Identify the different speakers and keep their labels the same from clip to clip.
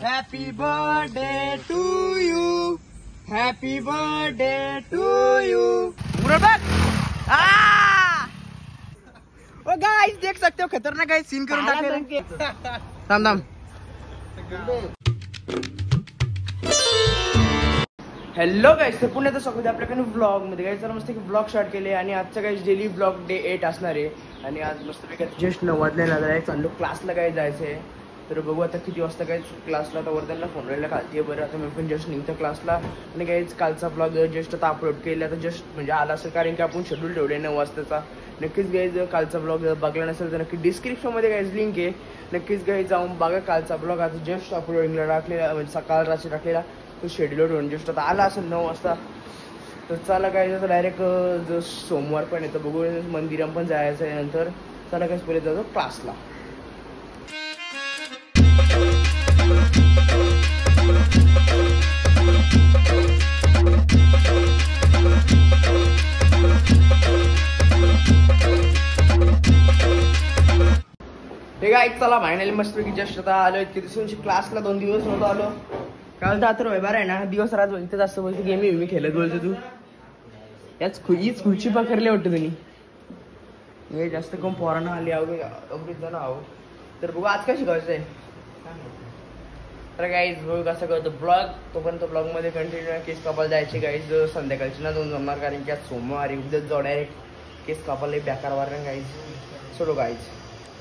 Speaker 1: Happy birthday to you. Happy birthday to you. Oh guys देख सकते हो खतरनाक गाइस सीन करून टाकले. थांब थांब. हॅलो गाइस, तर पुन्हा स्वागत आपल्याकडे व्लॉग मध्ये. गाइस चला मस्त व्लॉग स्टार्ट केले आणि आजचा गाइस डेली व्लॉग डे 8 असणार आहे. आणि आज मस्त जस्ट 9 वाजलेला आहे. चाललो क्लासला काय जायचंय. तर बघू आता किती वाजता काय क्लासला. तर वर्धनला फोन राहिला खालती बरं. आता मी पण जस्ट निघतो क्लासला. आणि काहीच कालचा ब्लॉग जस्ट आता अपलोड केला. आता जस्ट म्हणजे आला असेल कारण की आपण शेड्यूल ठेवले 9 वाजताचा. नक्कीच गाईज कालचा ब्लॉग बघला नसेल तर नक्की डिस्क्रिप्शनमध्ये गाईज लिंक आहे. नक्कीच गाईज जाऊन बघा कालचा ब्लॉग. आता जस्ट अपलोडिंगला टाकलेला म्हणजे सकाळ रात्री टाकलेला तो शेड्यूल ठेवून जस्ट आता आला असेल 9 वाजता. तर चला काय आता डायरेक्ट जो सोमवार पण येतं बघू. मंदिरात पण जायचं आहे नंतर. चला काहीच पहिले जातो क्लासला. हे काय चला फायनली मस्तपैकी जस्ट आता आलो. इतके दिवसांची क्लासला 2 दिवस नव्हतो आलो. काल तर आता रविवार आहे ना, दिवस रात इथं जास्त बोलतो गेम मी खेळत बोलतो. तू याच हीच खुर्ची पकडली वाटतं तुम्ही. हे जास्त करून पोरांना आली अवघड जण आहो. तर बघू आज काय शिकायचं आहे. तर गाईज बघू कसं करतो ब्लॉग. तोपर्यंत ब्लॉग मध्ये कंटिन्यू. केस कापायला जायचे गाईज संध्याकाळची ना 2 जमणार कारण की आज सोमवारी उद्या जाऊ डायरेक्ट केस कापायला बेकार वार ना गाईज. सोडो गाईज.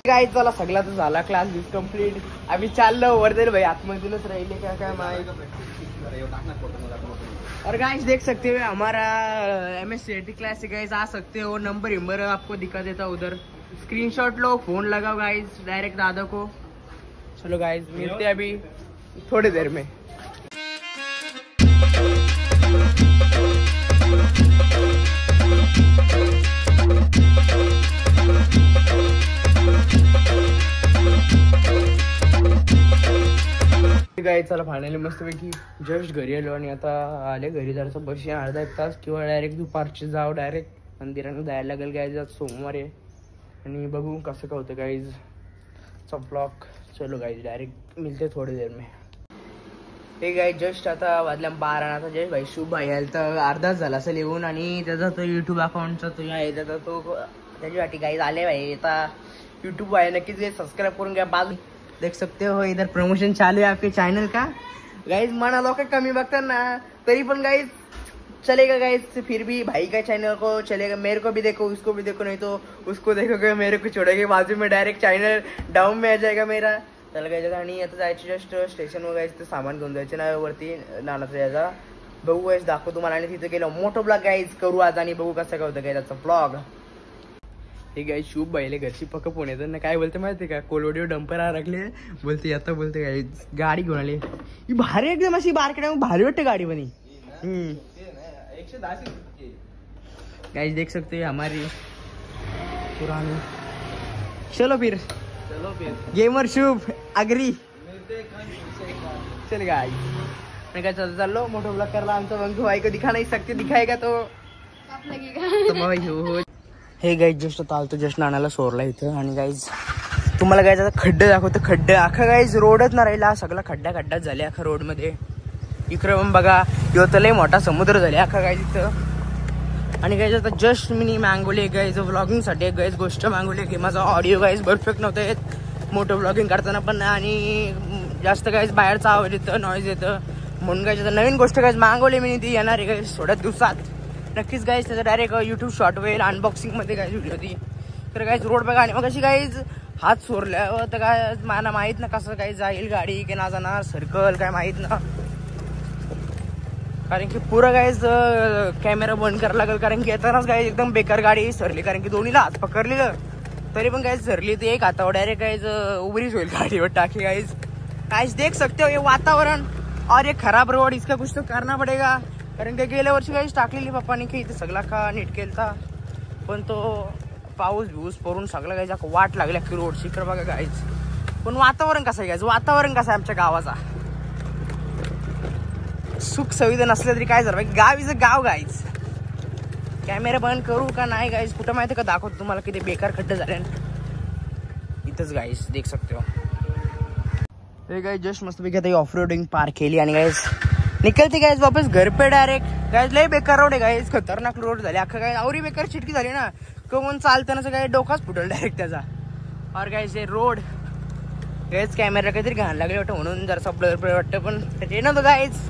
Speaker 1: गाईज चला सगळा तर झाला क्लास दिस कम्प्लीट. आम्ही चाललो वर्धन भाई आत्मधूनच राहिले क्या माहिती. और गाइस देख सकते हो हमारा MSCIT क्लास है गाइस. आ सकते हो. नंबर आपको दिखा देता उधर. स्क्रीनशॉट लो, फोन लगाओ गाइस डायरेक्ट दादा को. चलो गाइस मिलते हैं अभी थोड़ी देर में. गाईज चला फायनली मस्तपैकी जस्ट घरी आलो. आणि आता आले घरी जरासं बस अर्धा 1 तास किंवा डायरेक्ट दुपारचे जाऊ डायरेक्ट मंदिरानं जायला लागेल. गाईज आज सोमवार आहे आणि बघू कसं काय होतं गाईज चा ब्लॉग. चलो गाईज डायरेक्ट मिलते थोडी देर में. हे गाईज जस्ट आता वाजल्या 12. आता जय भाई शुभ भाई आला तर अर्धाच झाला असेल येऊन. आणि त्याचा तो यूट्यूब अकाउंटचा तो आहे त्याचा तो त्याच्यासाठी गाईज आले भाई. आता यूट्यूब आहे नक्कीच सब्सक्राइब करून घ्या. बाजू देख सकते हो इधर प्रमोशन चालू है आपके चैनल का. गाइज मना लोग कमी बघतात ना तरी पण गाइज चलेगा गाइज. फिर भी भाई का चैनल को चलेगा. मेरे को भी देखो उसको भी देखो, नहीं तो उसको देखोगे मेरे को छोड़ोगे. बाजू में डायरेक्ट चॅनल डाऊन में आ जाएगा मेरा. चला गाइज आणि आता जायचं जस्ट स्टेशनवर गाइज ते सामान घेऊन जायचं ना वरती नानाचा याचा. बघू गाइज दाखव तुम्हाला. आणि तिथे गेलो मोठं ब्लॉग गाइज करू आज. आणि बघू कसं काय होतं गाइज त्याचा ब्लॉग. हे गाई शुभ बाईले घरची पक्क फोन येतात ना. काय बोलते माहिती का, कोलोडिओ डंपर रखले बोलते आता बोलते गाई गाडी घेऊन आली. ही भारी एकदम अशी बारकडे भारी वाटते गाडी बनी. गाइस देख सकते हैं हमारी पुरानी. चलो फिर गेमर शुभ अग्री. चल गाइस मैं क्या चलो मोटो ब्लॉग कर रहा. आमचा बंधू भाई को दिखा नहीं सकते. दिखाएगा तो लगेगा. हे गाईज जस्ट चालतो जस्ट नानाला सोरला इथं. आणि गाईज तुम्हाला गाईज आता खड्डे दाखवतो. खड्डे अख्खा गाईज रोडच ना राहिला. सगळा खड्डाच झाले अख्खा रोडमध्ये. इकडे पण बघा किंवा तर लय मोठा समुद्र झाले अख्खा गाईज इथं. आणि गाईज आता जस्ट मी मागवले गाईज व्लॉगिंगसाठी गाईज गोष्ट मागवली की माझा ऑडिओ गाईज परफेक्ट नव्हतं येत मोठं व्लॉगिंग करताना पण. आणि जास्त गाईज बाहेरचा आवाज येतं नॉईज येतं म्हणून गाईज आता नवीन गोष्ट गाईज मागवली मी. ती येणार आहे गाईज थोड्या दिवसात नक्कीच गाईज. त्याचं डायरेक्ट यूट्यूब शॉर्ट होईल अनबॉक्सिंगमध्ये गाईज व्हिडिओ ती. तर गाईज रोड बघा. आणि मग अशी गाईज हात सोरल्यावर तर काय मला माहीत ना कसं काही जाईल गाडी की ना जाणार सर्कल काय माहीत ना. कारण की पुरं गाईज कॅमेरा बंद करायला लागेल कारण की येतानाच गाईज एकदम बेकार गाडी सरली. कारण की दोन्हीला हात पकडलेलं तरी पण गाईज सरली. ती एक हातावर डायरेक्ट गाईज उभरीच होईल गाडीवर टाकली. गाईज देख सकते हो ये वातावरण और ये खराब रोड. इसका कुछ तो करना पडेगा. कारण की गेल्या वर्षी काहीच टाकलेली पप्पानी की इथे सगळा का नीट केलता पण तो पाऊस भिऊस पडून सगळं गाईज वाट लागल्या की रोड शिखर बघा गाईज. पण वातावरण कसं आहे गाईज. वातावरण कसं आहे आमच्या गावाचा. सुख सुविधा नसल्या तरी काय झालं गाव इज गाव गाईज. कॅमेरा बंद करू का नाही गाईज कुठं माहिती का दाखवतो तुम्हाला किती बेकार खड्डे झाले इथंच गाईज देख सकते हो. गाइस जस्ट मस्त पैकी आता ऑफ रोडिंग पार केली आणि गाइस निकलते गाइस वापस घर पे डायरेक्ट. गाइस लय बेकार रोड आहे गाइस, खतरनाक रोड झाले अख्खा. काय आवरी बेकार चिटकी झाली ना, कोण चालताना काय डोकाच फुटल डायरेक्ट त्याचा. और गाइस हे रोड गाइस कॅमेरा काहीतरी घाण लागले वाटतं म्हणून जरासा ब्लर ब्लर वाटतं, पण ते नव्हतं गाइस.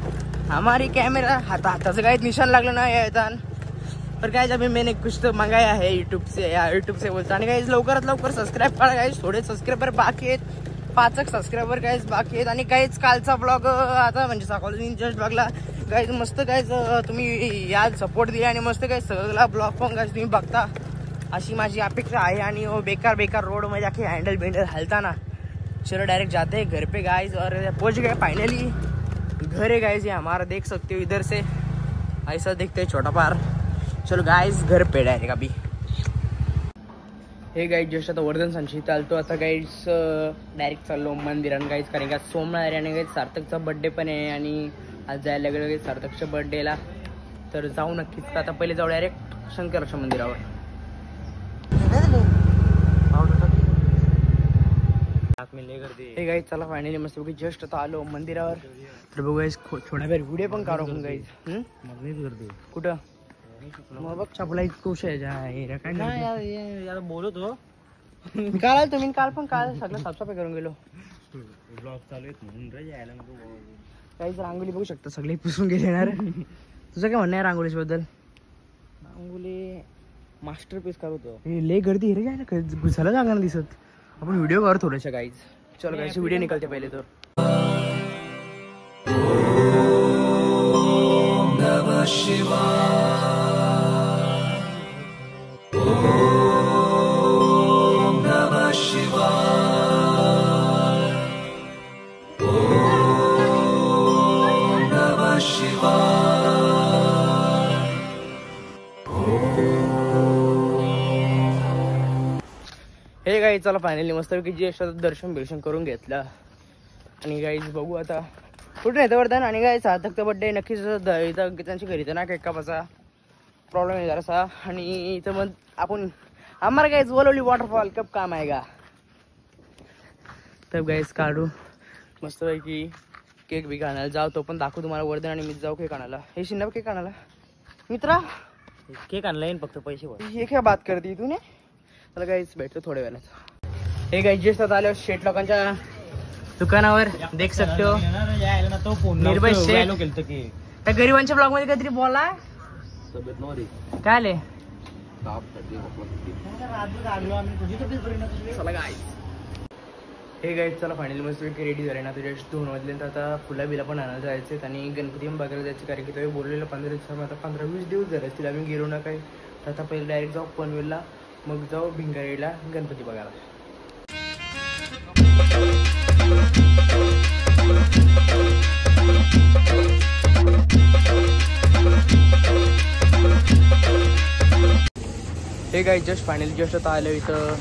Speaker 1: हमारी कैमरा हाथाचं काय निशान लागलं ना येतान. पर गाइस अभी मैंने कुछ तो मंगाया है यूट्यूब से बोलता. आणि गाइस लवकरात लवकर सबस्क्राईब करा गाइस, थोडे सबस्क्रायबर बाकी आहेत, 5 सबस्क्रायबर गाइस बाकी आहेत. आणि गाइस कालचा ब्लॉग आता म्हणजे सकाळी जस्ट ब्लॉगला गाइस मस्त गाइस तुम्ही याद सपोर्ट दिला आणि मस्त गाइस सगळा ब्लॉग पण गाइस तुम्ही बघता अशी माझी अपेक्षा आहे. आणि बेकार बेकार रोड मध्ये आखी हँडल बिंडल हलता ना. चलो डायरेक्ट जाते हैं घर पे गाइस और पहुंच गए फाइनली. घर है गाइस ये हमारा, देख सकते हो इधर से ऐसा दिखते है छोटा पार. चलो गाइस घर पे डायरेक्ट अभी. हे गाइस जस्ट आता वर्धन संशी चालतो आता गाइस डायरेक्ट चाललो मंदिरात गाइस, कारण का सोमवार आणि गाइस सार्थकचा बर्थडे पण आहे आणि आज जायला लागलो गाइस सार्थकच्या बर्थडेला. तर जाऊ नक्कीच. आता पहिले जाऊ डायरेक्ट शंकराच्या मंदिरावर. हे गाइस चला फायनली मस्त जस्ट आता आलो मंदिरावर. तर बघू गाइस थोडा वेळ व्हिडिओ पण काढू आपण गाइस. कुठं मग बघ छापला खुश आहे काय बोलत हो. काल आलो तुम्ही, काल पण काल सगळं साफसफाई करून गेलो. ब्लॉग चालू आहेत म्हणून काहीच रांगोली बघू शकता सगळे पुसून गेले येणार. तुझं काय म्हणणं आहे रांगोलीच्या बद्दल? रांगोली मास्टरपीस करतो. लय गर्दी रे काय घुसायला जागा नाही दिसत. आपण व्हिडिओ कर थोड्याशा गाईज. चलो गाईज व्हिडिओ निकलते पहिले तर. हे गाईज चला फायनली मस्त की जे दर्शन बिर्शन करून घेतलं. आणि गाईज बघू आता कुठे येतं वर्धन. आणि गाईज सार्थकचा बड्डे नक्कीच इथं त्यांच्या घरी तर ना केक कापाचा प्रॉब्लेम आहे जरासा. आणि इथं मग आपण आम्हाला गाईज वलोली वॉटरफॉल कब काम आहे का. तर गाईज काढू मस्तपैकी केक बी आणायला जाऊ, तो पण दाखवू तुम्हाला. वर्धन आणि मी जाऊ केक आणायला. हे शिंदा केक आणायला मित्रा केक आणला येईन फक्त पैसे हे काय बात करते तू ने. चला गाईज भेटतो थोड्या वेळात. हे गाईज जे सध्या आले शेठ लोकांच्या दुकानावर देख सकते हो. निर्भय शेठ त्या गरिबांच्या ब्लॉग मध्ये काहीतरी बोला काय आले. चला गाईज हे गाईज चला फायनली मस्त रेडी झाले ना. तुझ्या 2 वाजले तर आता फुला बिला पण आणायला जायचे आणि गणपती पण बघायला जायचे. कारण की तुम्ही बोललेलं 15 दिवसामध्ये आता 15-20 दिवस झाले असतील आम्ही गेलो ना काही. तर आता पहिले डायरेक्ट जाऊ पनवेलला, मग जाऊ भिंगारीला गणपती बघायला. हे गाईज जस्ट फायनली जस्ट आता आलो इथं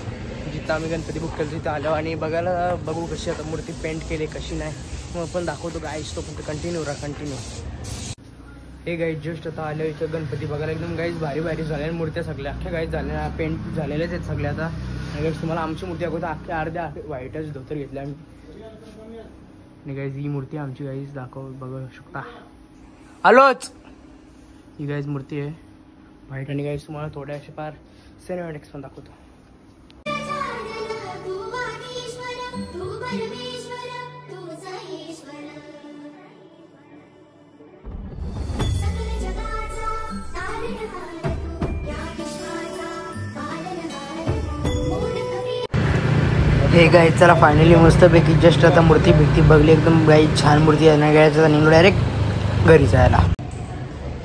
Speaker 1: जिथं आम्ही गणपती बुक केलं तिथं आलो. आणि बघायला बघू कशी आता मूर्ती पेंट केली कशी नाही मग आपण दाखवतो गाईज. तो पण कंटिन्यू राहा कंटिन्यू. हे गाईज जस्ट आता आलो इथं गणपती बघायला. एकदम गाईज भारी भारी झाल्या मूर्त्या सगळ्या अख्ख्या गाईज झाल्या पेंट झालेल्याच आहेत सगळ्या. आता गाईज तुम्हाला आमची मूर्ती दाखवतो. अख्ख्या अर्ध्या व्हाईटच धोतर घेतल्या आम्ही. आणि गाईज ही मूर्ती आमची गाईज बघू शकता. आलोच ही गाईज मूर्ती आहे व्हाईट. आणि गाईज तुम्हाला थोड्याशा फार सिनेमॅटिक्स पण दाखवतो. हे गाईज चला फायनली मस्तपैकी जस्ट आता मूर्ती भेटती बघली. एकदम गाईज छान मूर्ती आहे ना. गायचा निघलो डायरेक्ट घरी जायला.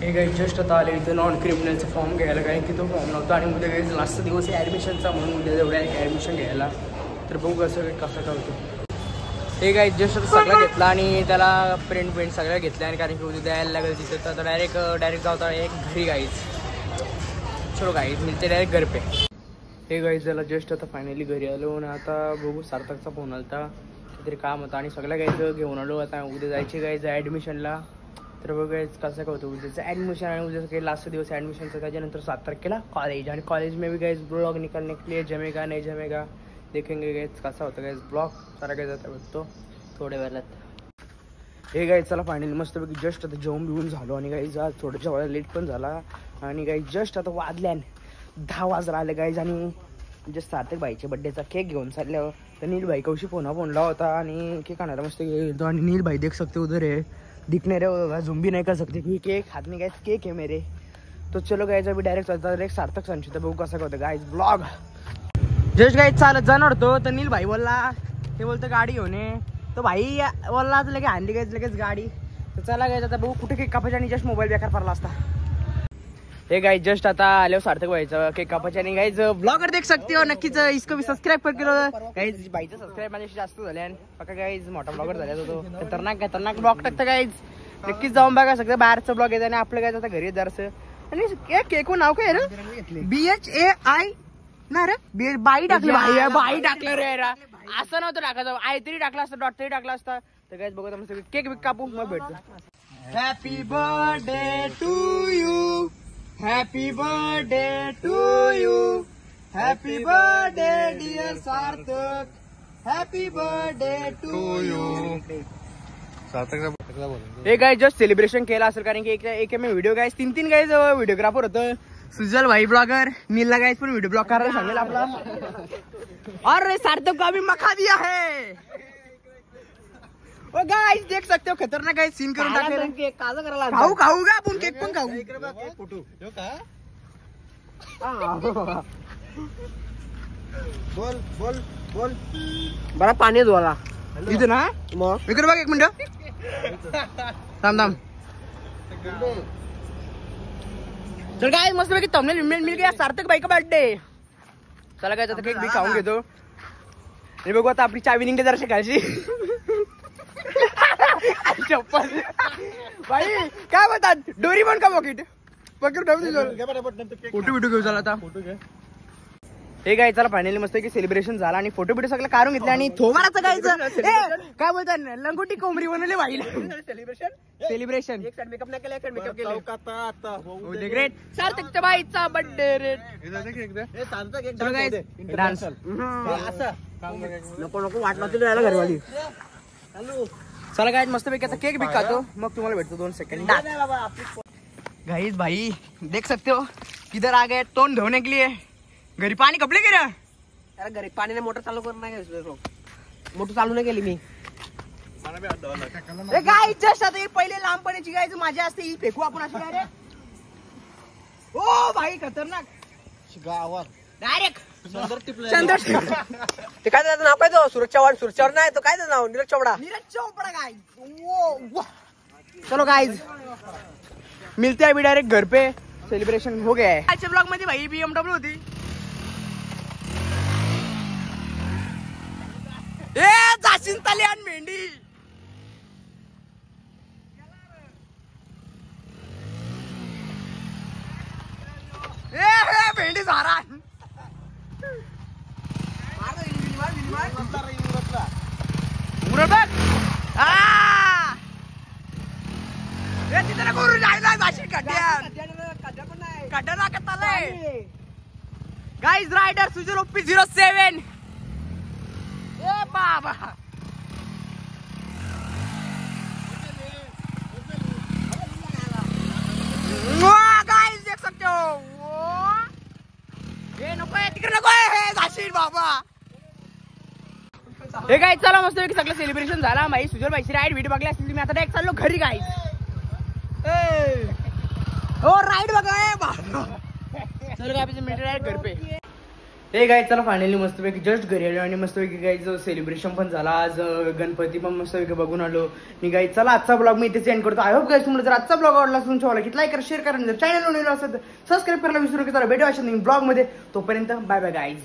Speaker 1: हे गाईज जस्ट आता आले इथं नॉन क्रिमिनलचा फॉर्म घ्यायला, कारण की तो फॉर्म नव्हता. आणि उद्या गाईज लास्ट दिवस आहे ॲडमिशनचा म्हणून उद्या जेवढ्या ॲडमिशन घ्यायला. तर बघू कसं काय होतं. हे गाईज जस्ट सगळं घेतला आणि त्याला प्रिंट सगळ्या घेतल्या. आणि कारण की उद्या द्यायला लागेल तिथं तर डायरेक्ट जाता एक घरी गाईज. चलो गाईज मिळते डायरेक्ट घर पे. हे गाईज झाला जस्ट आता फायनली घरी आलो. आणि आता बघू सार्थकचा फोन आला होता काहीतरी काम होता आणि सगळ्या गाईज घेऊन आलो. आता उद्या जायचे गाईज ॲडमिशनला. तर बघ गाईज कसं काय होतं उद्याचं ॲडमिशन. आणि उद्याचं काही लास्ट दिवस ॲडमिशनचं. त्याच्यानंतर 7 तारखेला कॉलेज. आणि कॉलेज में भी गाईज ब्लॉग निकलने के लिए जमेगा नहीं जमेगा देखेंगे गाईज कसा होता गाईज ब्लॉग सारा काही जाता बघतो. थोड्या वेळात. हे गाईज चला फायनली मस्तपैकी जस्ट आता जेवण बिवून झालो आणि गाईज आज थोडं जेवायला लेट पण झाला आणि गाईज जस्ट आता वाजल्यान 10 वाजता आले गाईज आणि जस्ट सार्थक भाईच्या बड्डेचा केक घेऊन चालल्यावर तर नील भाई कौशी फोनला होता आणि केक आणायला मस्त गेलो आणि नील भाई देख सकते उधर है दिखने रहे झूम भी नहीं कर सकते कि केक हाथ में गाइस केक है मेरे. तो चलो गाइस अभी डायरेक्ट चलता डायरेक्ट सार्थक संचित बघू कसं काय होतं गाइस ब्लॉग. जस्ट गाइस चालत जाणार होतो तर नील भाई बोलला ते बोलतं गाडी घेऊन ये तो भाई बोलला तर लगेच आणली गाइस लगेच गाडी. तर चला गाइस आता बघू कुठे केक कापायचा आणि जस्ट मोबाईल बेकार पडला असता. हे गाइस जस्ट आता आले सार्थक भाईचा केक कापायचा आणि गाइस ब्लॉगर देख सकते हो नक्कीच इसको भी सबस्क्राइब कर केलो गाइस. भाईचं सबस्क्राइब माझ्याशी जास्त झाले आणि पक्का गाइस मोठा ब्लॉगर झाला तो खतरनाक ब्लॉग टाकता गाइस. नक्कीच जाऊन बघा सगळं बाहेरचं ब्लॉग येतं आणि आपलं काय आता घरी जरसं आणि केक नाव काय ना BHAI ना रे बाई टाकलं बाई टाकलं रे असं नव्हतं टाकायचं आय तरी टाकला असतं डॉट तरी टाकला असता. तर गाइस बघू मस्त केक बिक कापू मग भेटतो. Happy birthday to you happy birthday to you happy birthday dear Sarthak happy birthday to you. Hey guys just celebration केला असेल कारण की एक व्हिडिओ गाइस 3 गाइस व्हिडिओग्राफर होतं. सुजल भाई ब्लॉगर नीला गाइस पण व्हिडिओ ब्लॉग करायला सांगेल आपला. और सार्थक को अभी मखा दिया है ओ गाइस देख सकते हो खतरनाक गाइस सीन करून टाकले केक काजा करायला खाऊ का आपण केक पण खाऊ. फोटो यो का बोल बरा पाणी धुवाला इथे ना मग इकडे बघ एक मिनिट थांब चल गाइस मस्त पैकी थंबनेल मिल गया सार्थक भाई का बर्थडे. चला गाइस आता केक भी खाऊन घेतो आणि बघू आता आपली चावी निघते जरा शिकायची. चप्पल भाई काय म्हणतात डोरी पण का पॉकेट फोटो बिटो घेऊ चला आता. हे गाय चला फायनली मस्त की सेलिब्रेशन झाला आणि फोटो बिटो सगळं काढून घेतलं आणि थोबाडाचं गायचं काय बोलतात लंगोटी कोंबडी बनवले भाईला. सेलिब्रेशन एक साइड मेकअप नाही केला एक साइड मेकअप केला आता ग्रेट सार्थकच्या बाईचा बर्थडे रे डान्स नको वाटलं तरी यायला घरवाली. चला गाइस मस्त पैकी आता केक भी खातो मग तुम्हाला भेटतो 2 सेकंड. गाइस भाई देख सकते हो किधर आ गए तोंड धोने के लिए. घरी पाणी कपले गेलं अरे घरी पाणीने मोटर चालू करून नाही मोटर चालू नाही केली मी. गाय जस्ट आता पहिले लहानपणाची गायचं माझ्या असते ही फेकू आपण अशी डायरेक्ट. ओ भाई खतरनाक गावात डायरेक्ट ते काय त्याचं नाव काय तो सूरज चव्हाण नाही तो काय त्याचं नाव नीरज चोपडा गाय. चलो गाइस मिलते हैं अभी डायरेक्ट घर पे सेलिब्रेशन हो गया है. आजच्या ब्लॉग मध्ये भाई BMW होती ए जाशीन ताली आणि मेंढी ए मेंढी सारा तिथे करू जायला जाशील खड्ड्या गाइस रायडर सुजुल ओपी 07 ए बाबा गाइस देख सकते हो हे नको तिकडे नको हे जाशील बाबा. हे गाइस चला मस्त सगळं सेलिब्रेशन झाला माई सुजल भाईची राईड व्हिडिओ बघले असतील तुम्ही आता डायरेक्ट चाललो घरी गाइस. ओ राईड बघा चलो काय मिनिट डायरेक्ट घर पे. हे गाइस चला फायनली मस्तपैकी जस्ट घरी आलो आणि मस्तपैकी गाइस सेलिब्रेशन पण झाला आज गणपती पण मस्तपैकी बघून आलो. आणि गाइस चला आजचा ब्लॉग मी इथे सेंड करतो. आय होप गाइस तुम्हाला जर आजचा ब्लॉग आवडला असेल तुमच्या की लाईक करा शेअर करा जर चॅनल नवीन असेल तर सबस्क्राईब करायला विसरू नका. भेटू अशा नवीन ब्लॉग मध्ये तोपर्यंत बाय बाय गाइस.